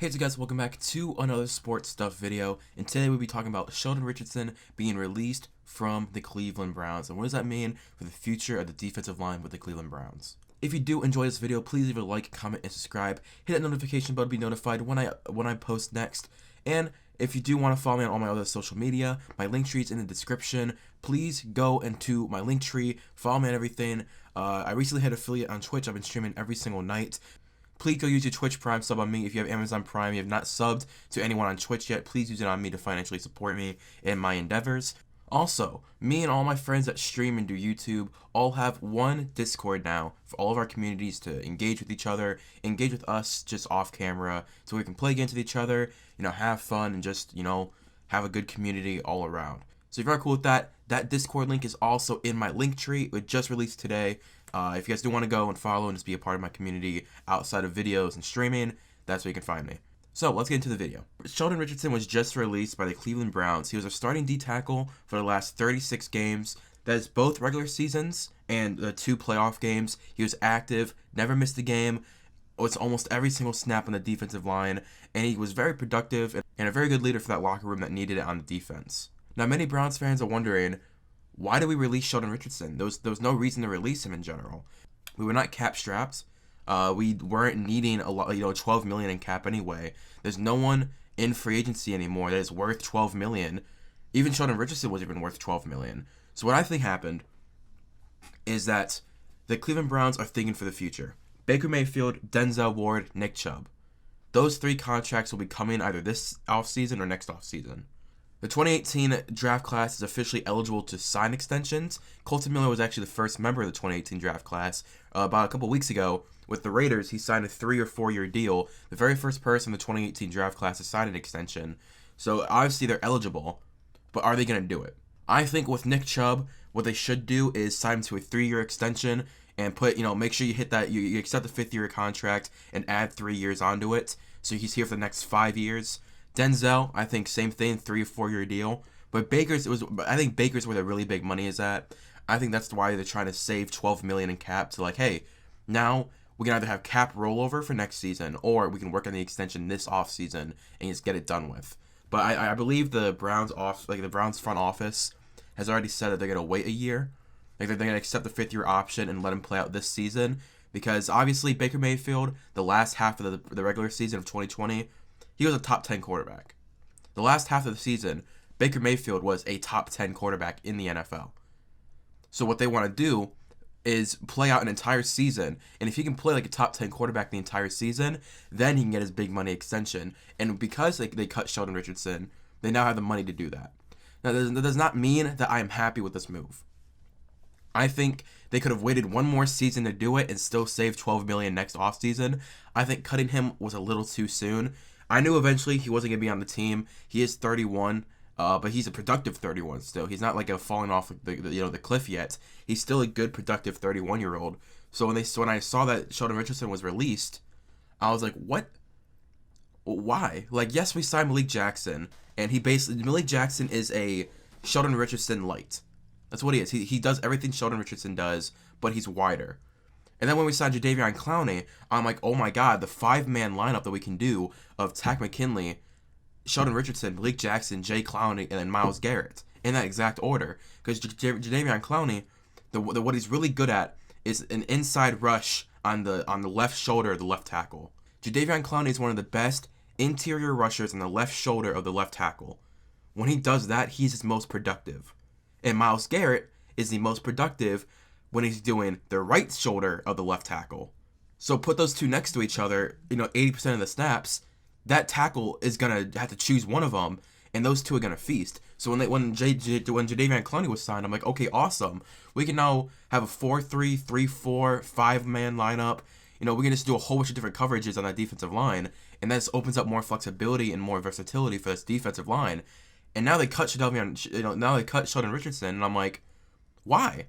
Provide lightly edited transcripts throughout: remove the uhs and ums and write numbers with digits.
Hey so guys, welcome back to another sports stuff video, and today we'll be talking about Sheldon Richardson being released from the Cleveland Browns, and what does that mean for the future of the defensive line with the Cleveland Browns. If you do enjoy this video, please leave a like, comment, and subscribe. Hit that notification bell to be notified when I post next, and if you do want to follow me on all my other social media, my link tree is in the description. Please go into my link tree, follow me on everything. I recently had affiliate on Twitch. I've been streaming every single night. Please go use your Twitch Prime sub on me. If you have Amazon Prime, you have not subbed to anyone on Twitch yet, please use it on me to financially support me in my endeavors. Also, me and all my friends that stream and do YouTube all have one Discord now for all of our communities to engage with each other, engage with us just off camera, so we can play games with each other, have fun, and just, have a good community all around. So if you're cool with that, that Discord link is also in my link tree. It just released today. If you guys do want to go and follow and just be a part of my community outside of videos and streaming, that's where you can find me. So let's get into the video. Sheldon Richardson was just released by the Cleveland Browns. He was a starting D tackle for the last 36 games. That is both regular seasons and the 2 playoff games. He was active, never missed a game. Was almost every single snap on the defensive line, and he was very productive and a very good leader for that locker room that needed it on the defense. Now, many Browns fans are wondering, why did we release Sheldon Richardson? There was no reason to release him in general. We were not cap strapped. We weren't needing a lot, $12 million in cap anyway. There's no one in free agency anymore that is worth $12 million. Even Sheldon Richardson was even worth $12 million. So what I think happened is that the Cleveland Browns are thinking for the future. Baker Mayfield, Denzel Ward, Nick Chubb. Those 3 contracts will be coming either this offseason or next offseason. The 2018 draft class is officially eligible to sign extensions. Colton Miller was actually the first member of the 2018 draft class. About a couple weeks ago, with the Raiders, he signed a 3 or 4 year deal. The very first person in the 2018 draft class to sign an extension. So obviously they're eligible, but are they going to do it? I think with Nick Chubb, what they should do is sign him to a 3-year extension and put, make sure you hit that, you accept the 5th year contract and add 3 years onto it. So he's here for the next 5 years. Denzel, I think same thing, 3 or 4 year deal. But I think Baker's where the really big money is at. I think that's why they're trying to save $12 million in cap to hey, now we can either have cap rollover for next season or we can work on the extension this offseason and just get it done with. But I believe the Browns front office has already said that they're gonna wait a year. They're gonna accept the 5th year option and let him play out this season, because obviously Baker Mayfield, the last half of the regular season of 2020, he was a top 10 quarterback. The last half of the season, Baker Mayfield was a top 10 quarterback in the NFL. So what they want to do is play out an entire season, and if he can play like a top 10 quarterback the entire season, then he can get his big money extension. And because they cut Sheldon Richardson, they now have the money to do that. Now, that does not mean that I am happy with this move. I think they could have waited one more season to do it and still save $12 million next offseason. I think cutting him was a little too soon. I knew eventually he wasn't going to be on the team. He is 31, but he's a productive 31 still. He's not like a falling off the cliff yet. He's still a good, productive 31-year-old. So when I saw that Sheldon Richardson was released, I was like, what? Why? Yes, we signed Malik Jackson, and Malik Jackson is a Sheldon Richardson light. That's what he is. He does everything Sheldon Richardson does, but he's wider. And then when we signed Jadeveon Clowney, I'm like, oh my god, the 5-man lineup that we can do of Takk McKinley, Sheldon Richardson, Malik Jackson, Jay Clowney, and then Myles Garrett, in that exact order. Because Jadeveon Clowney, what he's really good at is an inside rush on the left shoulder of the left tackle. Jadeveon Clowney is one of the best interior rushers on the left shoulder of the left tackle. When he does that, he's his most productive. And Myles Garrett is the most productive when he's doing the right shoulder of the left tackle. So put those two next to each other, 80% of the snaps, that tackle is going to have to choose one of them, and those two are going to feast. So when Jadeveon Clowney was signed, I'm like, okay, awesome. We can now have a 4-3, 3-4, 5-man lineup. We can just do a whole bunch of different coverages on that defensive line, and that just opens up more flexibility and more versatility for this defensive line. And now they cut Sheldon Richardson, and I'm like, why?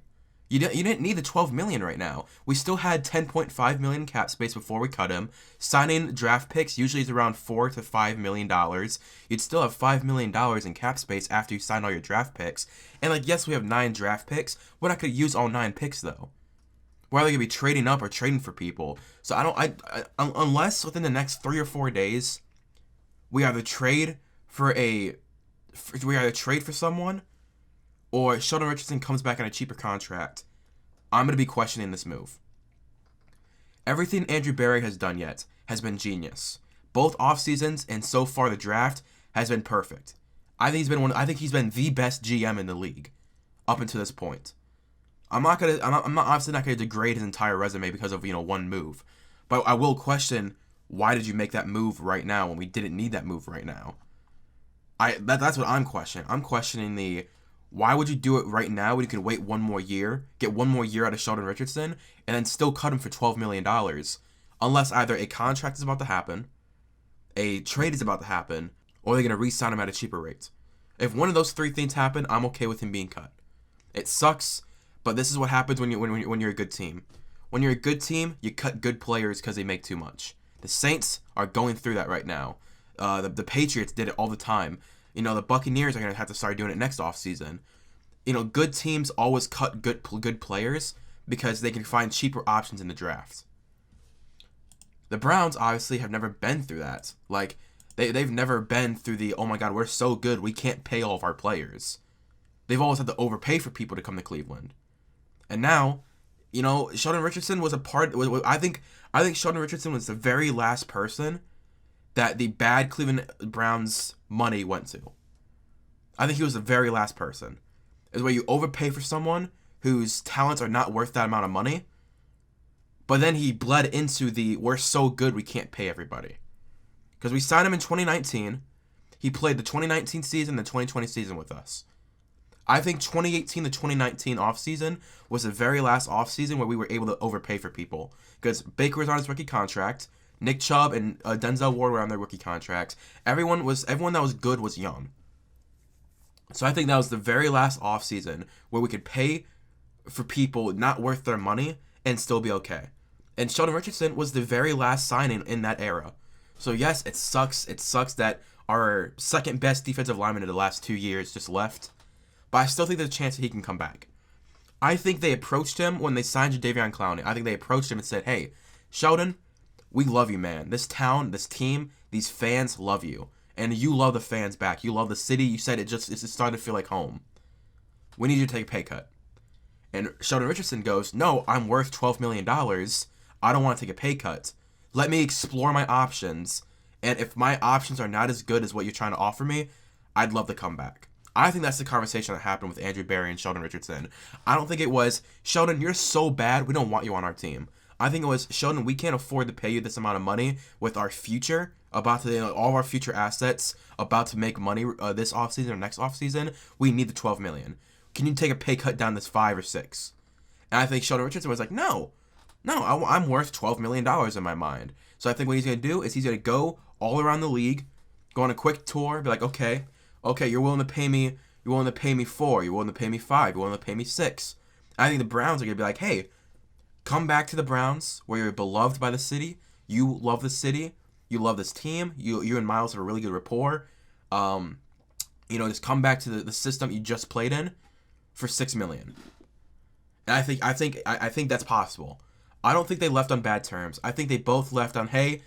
You didn't need the $12 million right now. We still had $10.5 million in cap space before we cut him. Signing draft picks usually is around $4 to $5 million. You'd still have $5 million in cap space after you sign all your draft picks. And yes, we have 9 draft picks. We're not gonna use all 9 picks though. We're either gonna be trading up or trading for people. So unless within the next 3 or 4 days we either trade for someone, or Sheldon Richardson comes back on a cheaper contract. I'm gonna be questioning this move. Everything Andrew Berry has done yet has been genius. Both off seasons and so far the draft has been perfect. I think he's been the best GM in the league up until this point. I'm obviously not gonna degrade his entire resume because of one move, but I will question, why did you make that move right now when we didn't need that move right now? That's what I'm questioning. I'm questioning why would you do it right now when you can wait one more year, get one more year out of Sheldon Richardson, and then still cut him for $12 million, unless either a contract is about to happen, a trade is about to happen, or they're going to re-sign him at a cheaper rate. If one of those three things happen, I'm okay with him being cut. It sucks, but this is what happens when you're a good team. When you're a good team, you cut good players because they make too much. The Saints are going through that right now. The Patriots did it all the time. The Buccaneers are going to have to start doing it next offseason. Good teams always cut good players because they can find cheaper options in the draft. The Browns obviously have never been through that. Like, they've never been through oh my God, we're so good, we can't pay all of our players. They've always had to overpay for people to come to Cleveland. And now, Sheldon Richardson was I think Sheldon Richardson was the very last person that the bad Cleveland Browns money went to. I think he was the very last person. Is where you overpay for someone whose talents are not worth that amount of money, but then he bled into we're so good we can't pay everybody. Because we signed him in 2019. He played the 2019 season, the 2020 season with us. I think 2018 to 2019 offseason was the very last offseason where we were able to overpay for people. Because Baker was on his rookie contract, Nick Chubb and Denzel Ward were on their rookie contracts. Everyone that was good was young. So I think that was the very last offseason where we could pay for people not worth their money and still be okay. And Sheldon Richardson was the very last signing in that era. So yes, it sucks. It sucks that our second best defensive lineman in the last 2 years just left. But I still think there's a chance that he can come back. I think they approached him when they signed Jadeveon Clowney. I think they approached him and said, hey, Sheldon, we love you, man. This town, this team, these fans love you. And you love the fans back. You love the city. You said it's starting to feel like home. We need you to take a pay cut. And Sheldon Richardson goes, no, I'm worth $12 million. I don't want to take a pay cut. Let me explore my options. And if my options are not as good as what you're trying to offer me, I'd love to come back. I think that's the conversation that happened with Andrew Berry and Sheldon Richardson. I don't think it was, Sheldon, you're so bad, we don't want you on our team. I think it was, Sheldon, we can't afford to pay you this amount of money with our future, all of our future assets about to make money this offseason or next offseason. We need the $12 million. Can you take a pay cut down this 5 or 6? And I think Sheldon Richardson was like, no, I'm worth $12 million in my mind. So I think what he's going to do is he's going to go all around the league, go on a quick tour, be like, okay, you're willing to pay me 4, you're willing to pay me 5, you're willing to pay me 6. I think the Browns are going to be like, hey, come back to the Browns where you're beloved by the city. You love the city. You love this team. You and Miles have a really good rapport. Just come back to the system you just played in for $6 million. And I think that's possible. I don't think they left on bad terms. I think they both left on, hey,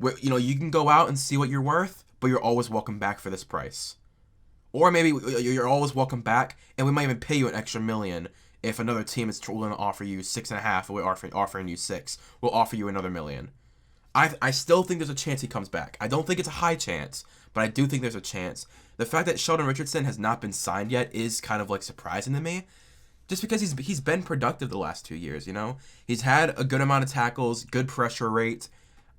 you can go out and see what you're worth, but you're always welcome back for this price. Or maybe you're always welcome back, and we might even pay you an extra $1 million if another team is willing to offer you 6.5, or we're offering you 6. We'll offer you another $1 million. I still think there's a chance he comes back. I don't think it's a high chance, but I do think there's a chance. The fact that Sheldon Richardson has not been signed yet is kind of surprising to me, just because he's been productive the last 2 years. He's had a good amount of tackles, good pressure rate.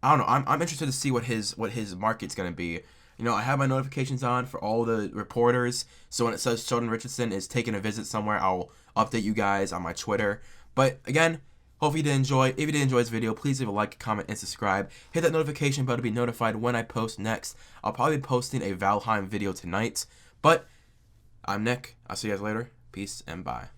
I don't know. I'm interested to see what his market's gonna be. I have my notifications on for all the reporters, so when it says Sheldon Richardson is taking a visit somewhere, I'll update you guys on my Twitter. But again, hope you did enjoy. If you did enjoy this video, please leave a like, comment, and subscribe. Hit that notification bell to be notified when I post next. I'll probably be posting a Valheim video tonight. But I'm Nick. I'll see you guys later. Peace and bye.